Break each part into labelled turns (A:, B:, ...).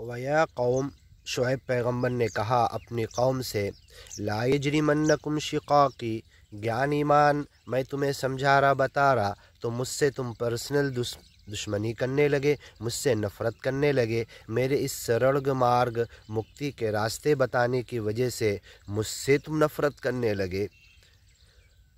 A: वया कौम, शुएब पैगम्बर ने कहा अपनी कौम से, ला यजरिमन्नकुम शिकाकी, ज्ञान ईमान मैं तुम्हें समझा रहा बता रहा तो मुझसे तुम पर्सनल दुश्मनी करने लगे, मुझसे नफ़रत करने लगे, मेरे इस सरल मार्ग मुक्ति के रास्ते बताने की वजह से मुझसे तुम नफ़रत करने लगे।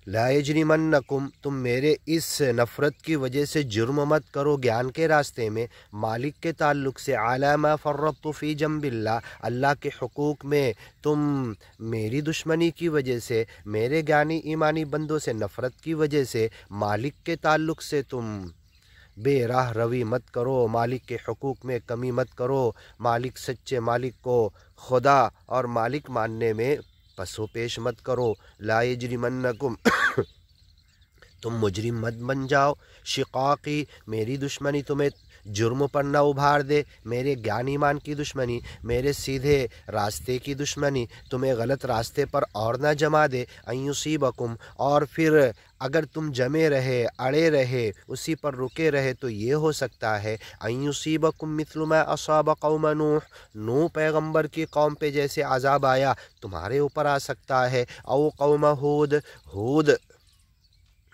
A: ला यजरिमन्नकुम, तुम मेरे इस नफ़रत की वजह से जुर्म मत करो ज्ञान के रास्ते में, मालिक के ताल्लुक़ से, अला मा फ़र्रतु फ़ी जंबिल्लाह, अल्लाह के हुकूक में तुम मेरी दुश्मनी की वजह से, मेरे ज्ञानी ईमानी बंदों से नफ़रत की वजह से, मालिक के ताल्लुक़ से तुम बेराह रवी मत करो, मालिक के हुकूक में कमी मत करो, मालिक सच्चे मालिक को खुदा और मालिक मानने में पसो पेश मत करो। ला यजरिमन्नकुम तुम मुजरिम मत बन जाओ, शिकाकी मेरी दुश्मनी तुम्हें जुर्म पर न उभार दे, मेरे ज्ञान ईमान की दुश्मनी, मेरे सीधे रास्ते की दुश्मनी तुम्हें गलत रास्ते पर और न जमा दे। अयुसीबकुम, और फिर अगर तुम जमे रहे, अड़े रहे, उसी पर रुके रहे तो ये हो सकता है, अयुसीबकुम मिस्लु मा असाब कौम नूह, नूह पैगम्बर की कौम पे जैसे अजाब आया तुम्हारे ऊपर आ सकता है। औ कौम हूद, हूद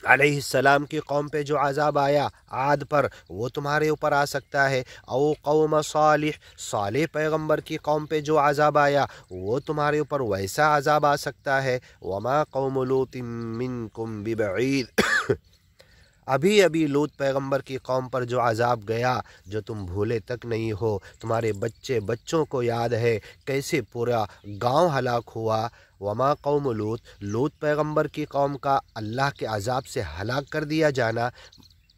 A: अलैहिस्सलाम की कौम पे जो अजाब आया आद पर, वो तुम्हारे ऊपर आ सकता है। औ कौम सालिह, सालेह पैगम्बर की कौम पे जो अजाब आया वो तुम्हारे ऊपर वैसा अजाब आ सकता है। वमा कौम लूतिम मिनकुम बिबईद, अभी अभी लूत पैगम्बर की कौम पर जो अजाब गया, जो तुम भूले तक नहीं हो, तुम्हारे बच्चे बच्चों को याद है कैसे पूरा गांव हलाक हुआ। वमा कौम लूत, लूत पैगम्बर की कौम का अल्लाह के अजाब से हलाक कर दिया जाना,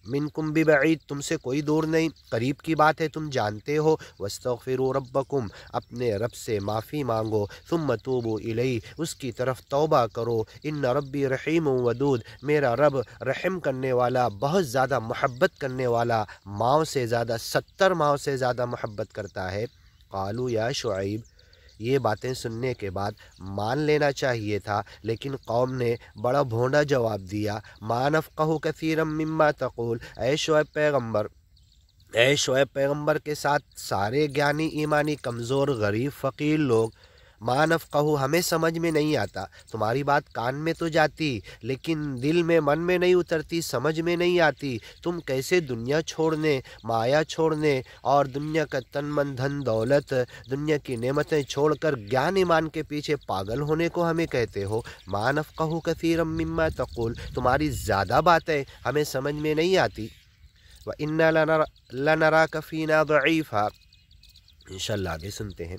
A: मिनकुम बिबईद, तुमसे कोई दूर नहीं, करीब की बात है, तुम जानते हो। वस्तगफिरू रब्बकुम, अपने रब से माफ़ी मांगो, सुम्मा तूबू इलैहि, उसकी तरफ तौबा करो। इन्न रब्बी रहीम वदूद, मेरा रब रहम करने वाला, बहुत ज़्यादा मोहब्बत करने वाला, माओ से ज़्यादा, 70 माओ से ज़्यादा मोहब्बत करता है। क़ालू या शुऐब, ये बातें सुनने के बाद मान लेना चाहिए था, लेकिन कौम ने बड़ा भोंडा जवाब दिया। मा नफ़क़हु कसीरम मिम्मा तक़ूल, ऐ शुएब पैगम्बर के साथ सारे ज्ञानी ईमानी कमज़ोर गरीब फ़कीर लोग, मा नफ़क़हु हमें समझ में नहीं आता, तुम्हारी बात कान में तो जाती लेकिन दिल में मन में नहीं उतरती, समझ में नहीं आती। तुम कैसे दुनिया छोड़ने, माया छोड़ने और दुनिया का तन मन धन दौलत, दुनिया की नेमतें छोड़कर ज्ञान ईमान के पीछे पागल होने को हमें कहते हो। मा नफ़क़हु कसीरम मिम्मा तक़ूल, तुम्हारी ज़्यादा बातें हमें समझ में नहीं आती। व इन्ना लनराका फ़ीना दईफ़ा, इंशाअल्लाह आगे सुनते हैं।